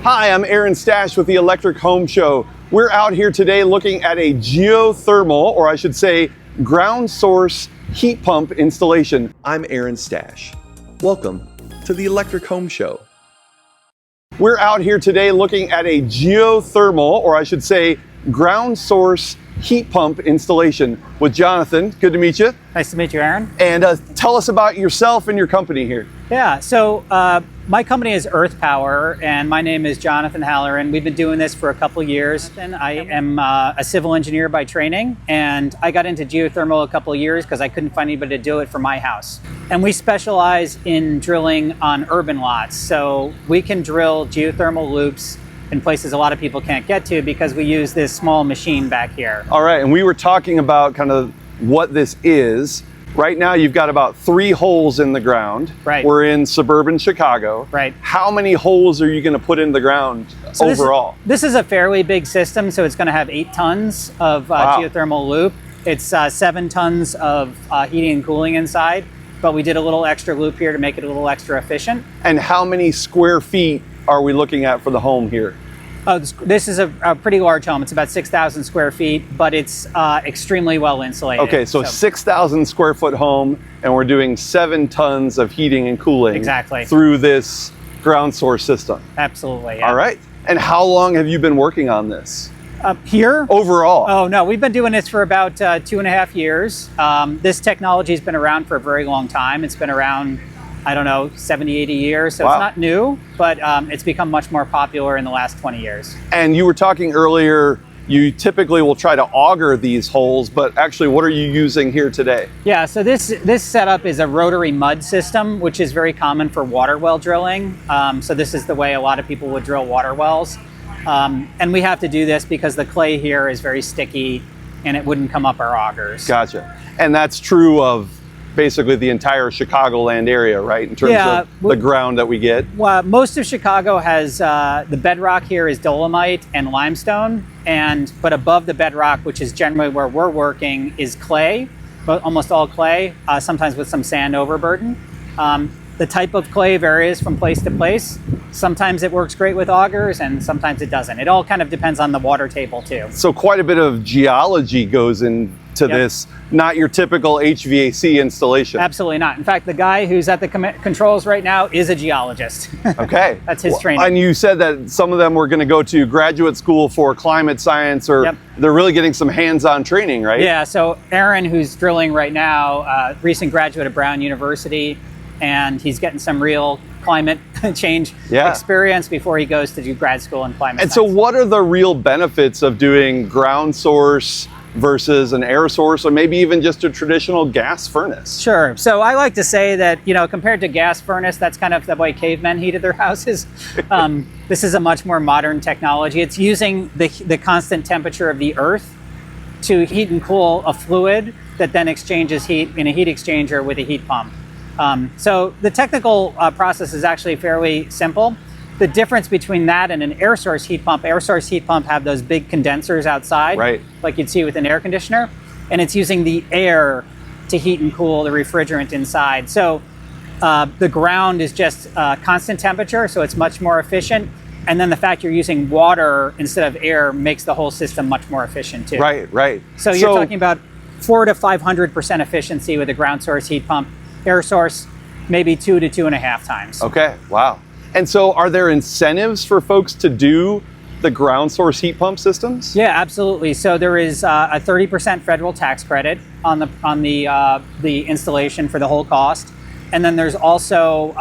Hi, I'm Aaron Stash with the Electric Home Show. We're out here today looking at a geothermal, or I should say, ground source heat pump installation. I'm Aaron Stash. Welcome to the Electric Home Show. We're out here today looking at a geothermal, or I should say, ground source heat pump installation with Jonathan. Good to meet you. Nice to meet you, Aaron. And tell us about yourself and your company here. Yeah, so my company is Earth Power, and my name is Jonathan Halloran. We've been doing this for a couple years. And I am a civil engineer by training, and I got into geothermal a couple of years because I couldn't find anybody to do it for my house. And we specialize in drilling on urban lots. So we can drill geothermal loops in places a lot of people can't get to because we use this small machine back here. All right, and we were talking about kind of what this is. Right now you've got about 3 holes in the ground. Right. We're in suburban Chicago. Right. How many holes are you going to put in the ground overall? This is a fairly big system, so it's going to have 8 tons of geothermal loop. It's 7 tons of heating and cooling inside, but we did a little extra loop here to make it a little extra efficient. And how many square feet are we looking at for the home here? This is a pretty large home. It's about 6,000 square feet, but it's extremely well insulated. Okay, so 6,000 square foot home, and we're doing 7 tons of heating and cooling through this ground source system. Absolutely. Yeah. All right. And how long have you been working on this? Here? Overall? Oh, no, we've been doing this for about 2.5 years. This technology has been around for a very long time. It's been around, I don't know, 70, 80 years. So It's not new, but it's become much more popular in the last 20 years. And you were talking earlier, you typically will try to auger these holes, but actually what are you using here today? Yeah, so this setup is a rotary mud system, which is very common for water well drilling. So this is the way a lot of people would drill water wells. And we have to do this because the clay here is very sticky and it wouldn't come up our augers. Gotcha. And that's true of basically the entire Chicagoland area, right? In terms of the ground that we get. Well, most of Chicago has, the bedrock here is dolomite and limestone, but above the bedrock, which is generally where we're working, is clay, but almost all clay, sometimes with some sand overburden. The type of clay varies from place to place. Sometimes it works great with augers and sometimes it doesn't. It all kind of depends on the water table too. So quite a bit of geology goes into this, not your typical HVAC installation. Absolutely not. In fact, the guy who's at the controls right now is a geologist. Okay. That's his training. And you said that some of them were going to go to graduate school for climate science, or they're really getting some hands-on training, right? Yeah, so Aaron, who's drilling right now, recent graduate of Brown University, and he's getting some real climate change experience before he goes to do grad school in climate science. So what are the real benefits of doing ground source versus an air source, or maybe even just a traditional gas furnace? Sure. So I like to say that, compared to gas furnace, that's kind of the way cavemen heated their houses. This is a much more modern technology. It's using the constant temperature of the earth to heat and cool a fluid that then exchanges heat in a heat exchanger with a heat pump. So the technical process is actually fairly simple. The difference between that and an air source heat pump have those big condensers outside, like you'd see with an air conditioner, and it's using the air to heat and cool the refrigerant inside. So the ground is just constant temperature, so it's much more efficient. And then the fact you're using water instead of air makes the whole system much more efficient too. Right. So you're talking about 400 to 500% efficiency with a ground source heat pump. Air source, maybe 2 to 2.5 times. Okay, wow. And so are there incentives for folks to do the ground source heat pump systems? Yeah, absolutely. So there is a 30% federal tax credit on the installation for the whole cost. And then there's also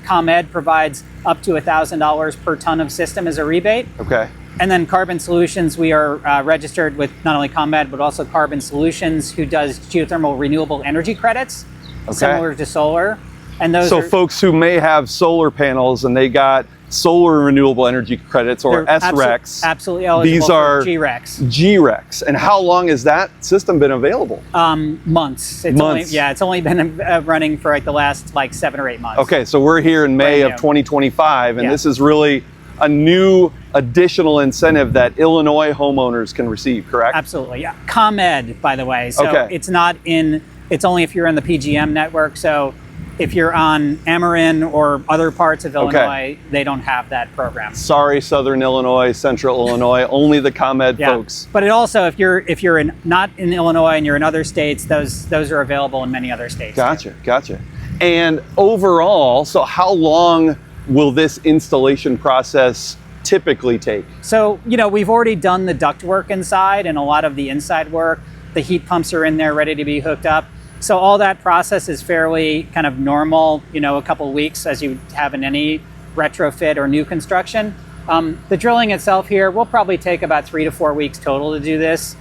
ComEd provides up to $1,000 per ton of system as a rebate. Okay. And then Carbon Solutions, we are registered with not only ComEd, but also Carbon Solutions, who does geothermal renewable energy credits. Similar to solar. And those folks who may have solar panels and they got solar renewable energy credits, or SRECs. Absolutely eligible. These are GRECs. GRECs. And how long has that system been available? Months. It's only been running for the last 7 or 8 months. Okay, so we're here in May of 2025, and this is really a new additional incentive that Illinois homeowners can receive, correct? Absolutely, yeah. ComEd, by the way. So it's not in, it's only if you're in the PGM network. So If you're on Ameren or other parts of Illinois, they don't have that program. Sorry, Southern Illinois, Central Illinois, only the ComEd folks. But it also, if you're not in Illinois and you're in other states, those are available in many other states. Gotcha. And overall, so how long will this installation process typically take? So, we've already done the duct work inside and a lot of the inside work. The heat pumps are in there ready to be hooked up. So all that process is fairly kind of normal, a couple weeks as you have in any retrofit or new construction. The drilling itself here will probably take about 3 to 4 weeks total to do this.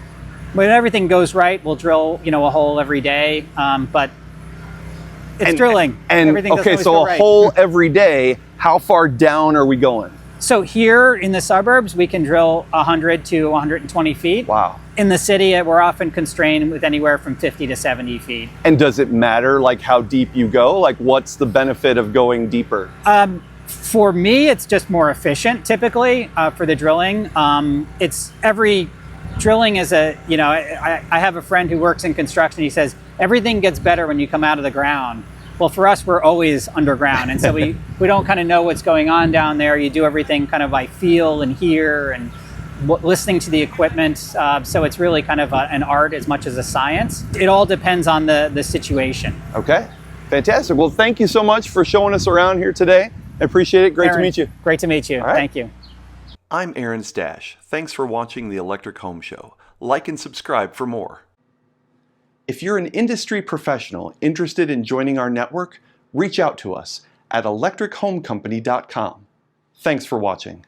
When everything goes right, we'll drill, a hole every day, but it's drilling. And okay, so a hole every day, how far down are we going? So here in the suburbs, we can drill 100 to 120 feet. Wow. In the city, we're often constrained with anywhere from 50 to 70 feet. And does it matter like how deep you go? Like what's the benefit of going deeper? For me, it's just more efficient typically for the drilling. It's every drilling is I have a friend who works in construction. He says, everything gets better when you come out of the ground. Well, for us, we're always underground. And so we don't kind of know what's going on down there. You do everything kind of by feel and hear and listening to the equipment. So it's really kind of an art as much as a science. It all depends on the situation. Okay, fantastic. Well, thank you so much for showing us around here today. I appreciate it. Great to meet you. Great to meet you. Right. Thank you. I'm Aaron Stash. Thanks for watching The Electric Home Show. Like and subscribe for more. If you're an industry professional interested in joining our network, reach out to us at electrichomecompany.com. Thanks for watching.